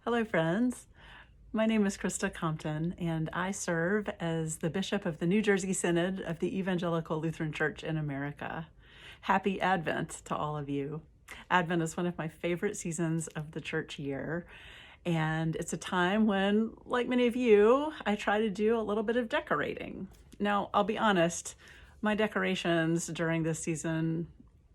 Hello, friends. My name is Bishop Compton, and I serve as the Bishop of the New Jersey Synod of the Evangelical Lutheran Church in America. Happy Advent to all of you. Advent is one of my favorite seasons of the church year, and it's a time when, like many of you, I try to do a little bit of decorating. Now, I'll be honest, my decorations during this season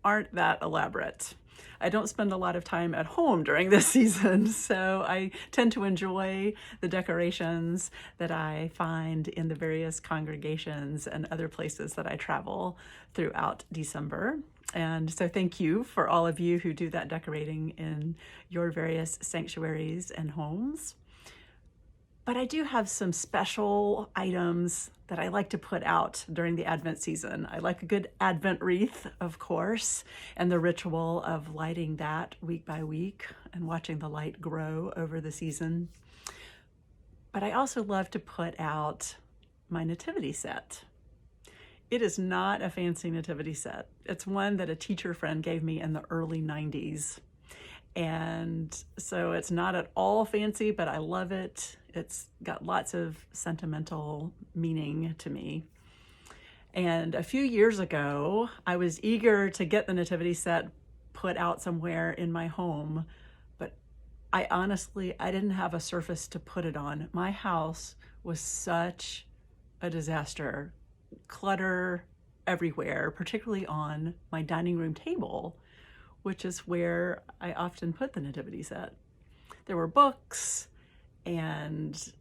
aren't that elaborate. I don't spend a lot of time at home during this season, so I tend to enjoy the decorations that I find in the various congregations and other places that I travel throughout December. And so thank you for all of you who do that decorating in your various sanctuaries and homes. But I do have some special items that I like to put out during the Advent season. I like a good Advent wreath, of course, and the ritual of lighting that week by week and watching the light grow over the season. But I also love to put out my nativity set. It is not a fancy nativity set. It's one that a teacher friend gave me in the early 90s. And so it's not at all fancy, but I love it. It's got lots of sentimental meaning to me. And a few years ago, I was eager to get the nativity set put out somewhere in my home, but I didn't have a surface to put it on. My house was such a disaster. Clutter everywhere, particularly on my dining room table, which is where I often put the nativity set. There were books and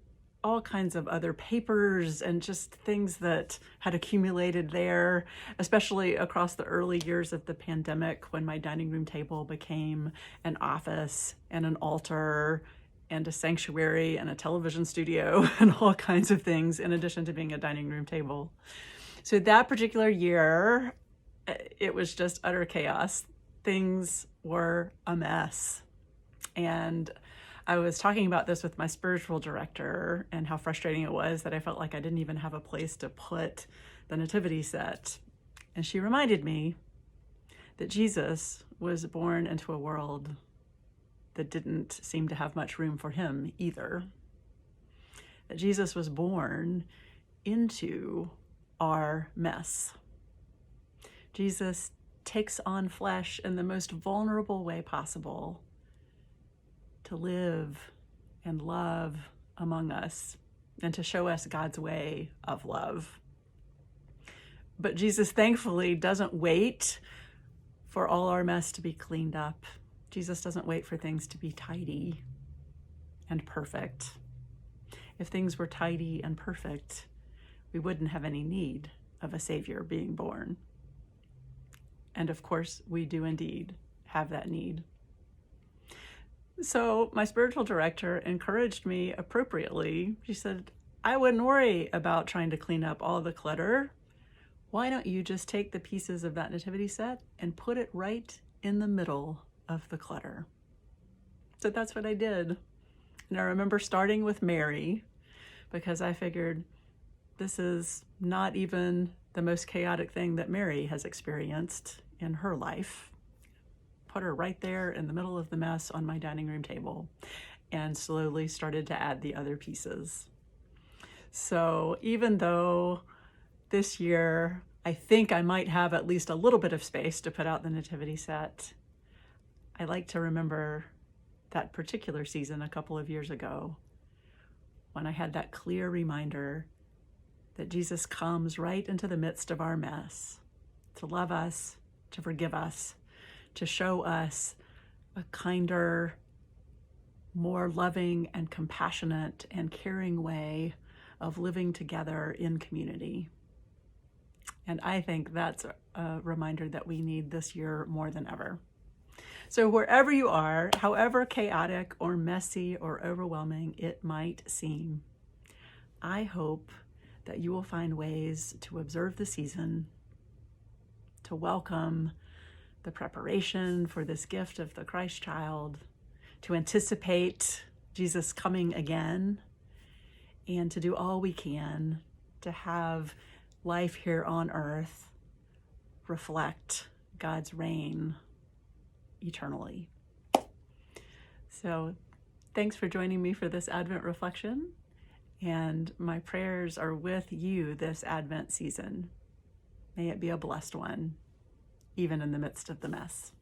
all kinds of other papers and just things that had accumulated there, especially across the early years of the pandemic when my dining room table became an office and an altar and a sanctuary and a television studio and all kinds of things in addition to being a dining room table. So that particular year, it was just utter chaos. Things were a mess. And I was talking about this with my spiritual director and how frustrating it was that I felt like I didn't even have a place to put the nativity set. And she reminded me that Jesus was born into a world that didn't seem to have much room for him either. That Jesus was born into our mess. Jesus takes on flesh in the most vulnerable way possible to live and love among us and to show us God's way of love. But Jesus thankfully doesn't wait for all our mess to be cleaned up. Jesus doesn't wait for things to be tidy and perfect. If things were tidy and perfect, we wouldn't have any need of a Savior being born. And of course, we do indeed have that need. So my spiritual director encouraged me appropriately. She said, I wouldn't worry about trying to clean up all the clutter. Why don't you just take the pieces of that nativity set and put it right in the middle of the clutter? So that's what I did. And I remember starting with Mary because I figured this is not even the most chaotic thing that Mary has experienced in her life. Put her right there in the middle of the mess on my dining room table and slowly started to add the other pieces. So even though this year I think I might have at least a little bit of space to put out the nativity set, I like to remember that particular season a couple of years ago when I had that clear reminder that Jesus comes right into the midst of our mess to love us, to forgive us, to show us a kinder, more loving and compassionate and caring way of living together in community. And I think that's a reminder that we need this year more than ever. So wherever you are, however chaotic or messy or overwhelming it might seem, I hope that you will find ways to observe the season, to welcome the preparation for this gift of the Christ child, to anticipate Jesus coming again, and to do all we can to have life here on earth reflect God's reign eternally. So Thanks for joining me for this Advent reflection, and my prayers are with you this Advent season. May it be a blessed one, even in the midst of the mess.